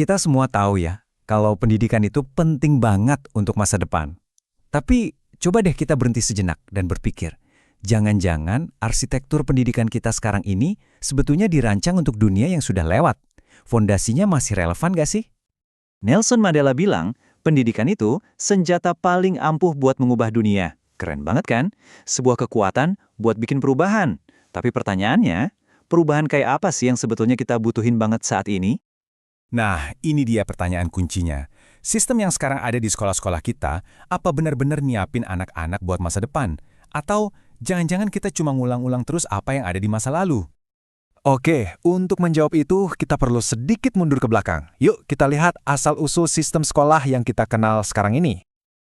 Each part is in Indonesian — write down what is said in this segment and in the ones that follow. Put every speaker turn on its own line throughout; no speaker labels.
Kita semua tahu ya, kalau pendidikan itu penting banget untuk masa depan. Tapi coba deh kita berhenti sejenak dan berpikir, jangan-jangan arsitektur pendidikan kita sekarang ini sebetulnya dirancang untuk dunia yang sudah lewat. Fondasinya masih relevan gak sih?
Nelson Mandela bilang, pendidikan itu senjata paling ampuh buat mengubah dunia. Keren banget kan? Sebuah kekuatan buat bikin perubahan. Tapi pertanyaannya, perubahan kayak apa sih yang sebetulnya kita butuhin banget saat ini?
Nah, ini dia pertanyaan kuncinya. Sistem yang sekarang ada di sekolah-sekolah kita, apa benar-benar nyiapin anak-anak buat masa depan? Atau jangan-jangan kita cuma ngulang-ulang terus apa yang ada di masa lalu? Oke, untuk menjawab itu, kita perlu sedikit mundur ke belakang. Yuk, kita lihat asal-usul sistem sekolah yang kita kenal sekarang ini.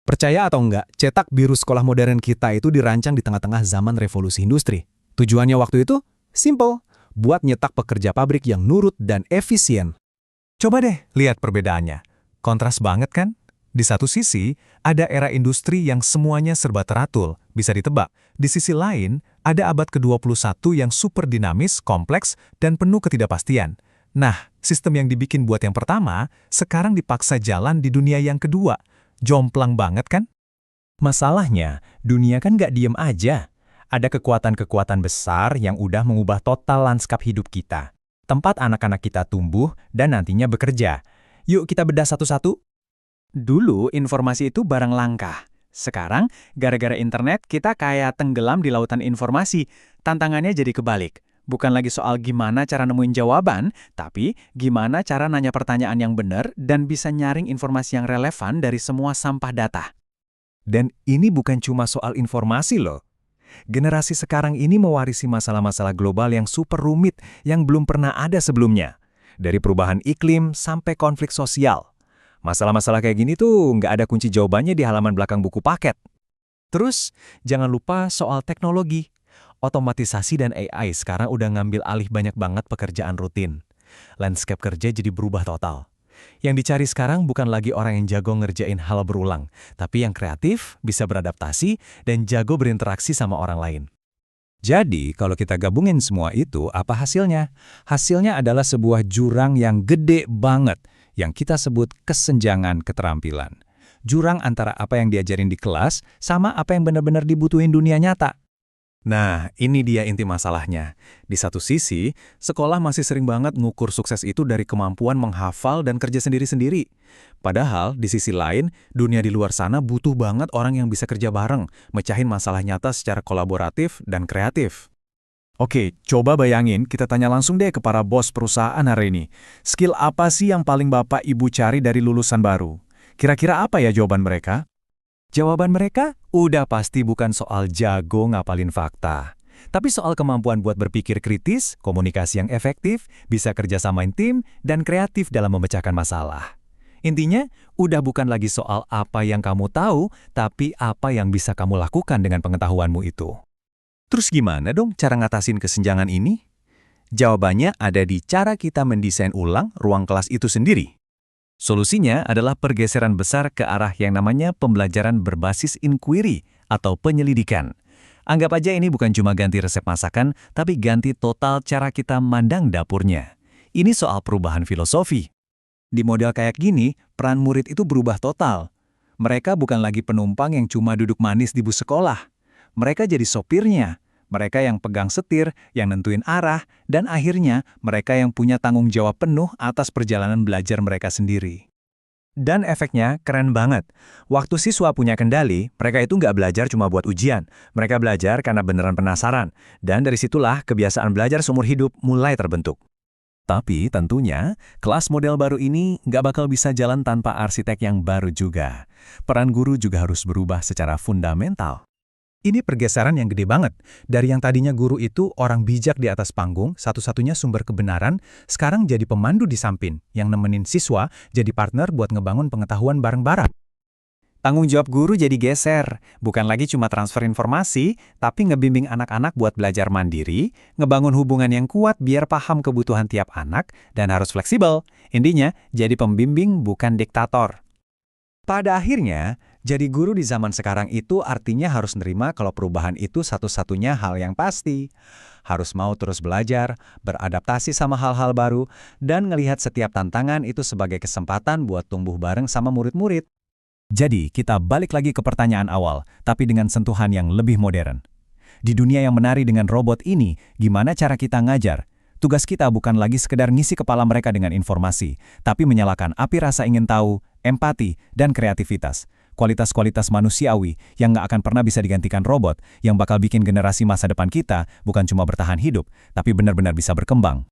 Percaya atau enggak, cetak biru sekolah modern kita itu dirancang di tengah-tengah zaman revolusi industri. Tujuannya waktu itu? Simple, buat nyetak pekerja pabrik yang nurut dan efisien.
Coba deh lihat perbedaannya. Kontras banget kan? Di satu sisi, ada era industri yang semuanya serba teratur, bisa ditebak. Di sisi lain, ada abad ke-21 yang super dinamis, kompleks, dan penuh ketidakpastian. Nah, sistem yang dibikin buat yang pertama, sekarang dipaksa jalan di dunia yang kedua. Jomplang banget kan?
Masalahnya, dunia kan gak diem aja. Ada kekuatan-kekuatan besar yang udah mengubah total lanskap hidup kita. Tempat anak-anak kita tumbuh dan nantinya bekerja. Yuk kita bedah satu-satu. Dulu informasi itu barang langka. Sekarang, gara-gara internet, kita kayak tenggelam di lautan informasi. Tantangannya jadi kebalik. Bukan lagi soal gimana cara nemuin jawaban, tapi gimana cara nanya pertanyaan yang benar dan bisa nyaring informasi yang relevan dari semua sampah data.
Dan ini bukan cuma soal informasi loh. Generasi sekarang ini mewarisi masalah-masalah global yang super rumit yang belum pernah ada sebelumnya. Dari perubahan iklim sampai konflik sosial. Masalah-masalah kayak gini tuh nggak ada kunci jawabannya di halaman belakang buku paket. Terus, jangan lupa soal teknologi. Otomatisasi dan AI sekarang udah ngambil alih banyak banget pekerjaan rutin. Landscape kerja jadi berubah total. Yang dicari sekarang bukan lagi orang yang jago ngerjain hal berulang, tapi yang kreatif, bisa beradaptasi, dan jago berinteraksi sama orang lain.
Jadi, kalau kita gabungin semua itu, apa hasilnya? Hasilnya adalah sebuah jurang yang gede banget, yang kita sebut kesenjangan keterampilan. Jurang antara apa yang diajarin di kelas, sama apa yang benar-benar dibutuhin dunia nyata.
Nah, ini dia inti masalahnya. Di satu sisi, sekolah masih sering banget ngukur sukses itu dari kemampuan menghafal dan kerja sendiri-sendiri. Padahal, di sisi lain, dunia di luar sana butuh banget orang yang bisa kerja bareng, mecahin masalah nyata secara kolaboratif dan kreatif. Oke, coba bayangin kita tanya langsung deh ke para bos perusahaan hari ini. Skill apa sih yang paling Bapak Ibu cari dari lulusan baru? Kira-kira apa ya jawaban mereka?
Jawaban mereka udah pasti bukan soal jago ngapalin fakta. Tapi soal kemampuan buat berpikir kritis, komunikasi yang efektif, bisa kerjasamain tim, dan kreatif dalam memecahkan masalah. Intinya, udah bukan lagi soal apa yang kamu tahu, tapi apa yang bisa kamu lakukan dengan pengetahuanmu itu.
Terus gimana dong cara ngatasin kesenjangan ini?
Jawabannya ada di cara kita mendesain ulang ruang kelas itu sendiri. Solusinya adalah pergeseran besar ke arah yang namanya pembelajaran berbasis inquiry atau penyelidikan. Anggap aja ini bukan cuma ganti resep masakan, tapi ganti total cara kita mandang dapurnya. Ini soal perubahan filosofi. Di model kayak gini, peran murid itu berubah total. Mereka bukan lagi penumpang yang cuma duduk manis di bus sekolah. Mereka jadi sopirnya. Mereka yang pegang setir, yang nentuin arah, dan akhirnya mereka yang punya tanggung jawab penuh atas perjalanan belajar mereka sendiri. Dan efeknya keren banget. Waktu siswa punya kendali, mereka itu nggak belajar cuma buat ujian. Mereka belajar karena beneran penasaran. Dan dari situlah kebiasaan belajar seumur hidup mulai terbentuk.
Tapi tentunya, kelas model baru ini nggak bakal bisa jalan tanpa arsitek yang baru juga. Peran guru juga harus berubah secara fundamental.
Ini pergeseran yang gede banget. Dari yang tadinya guru itu orang bijak di atas panggung, satu-satunya sumber kebenaran, sekarang jadi pemandu di samping, yang nemenin siswa jadi partner buat ngebangun pengetahuan bareng-bareng.
Tanggung jawab guru jadi geser, bukan lagi cuma transfer informasi, tapi ngebimbing anak-anak buat belajar mandiri, ngebangun hubungan yang kuat biar paham kebutuhan tiap anak, dan harus fleksibel. Intinya, jadi pembimbing bukan diktator.
Pada akhirnya, jadi guru di zaman sekarang itu artinya harus nerima kalau perubahan itu satu-satunya hal yang pasti. Harus mau terus belajar, beradaptasi sama hal-hal baru, dan ngelihat setiap tantangan itu sebagai kesempatan buat tumbuh bareng sama murid-murid.
Jadi, kita balik lagi ke pertanyaan awal, tapi dengan sentuhan yang lebih modern. Di dunia yang menari dengan robot ini, gimana cara kita ngajar? Tugas kita bukan lagi sekedar ngisi kepala mereka dengan informasi, tapi menyalakan api rasa ingin tahu, empati, dan kreativitas. Kualitas-kualitas manusiawi yang nggak akan pernah bisa digantikan robot, yang bakal bikin generasi masa depan kita bukan cuma bertahan hidup, tapi benar-benar bisa berkembang.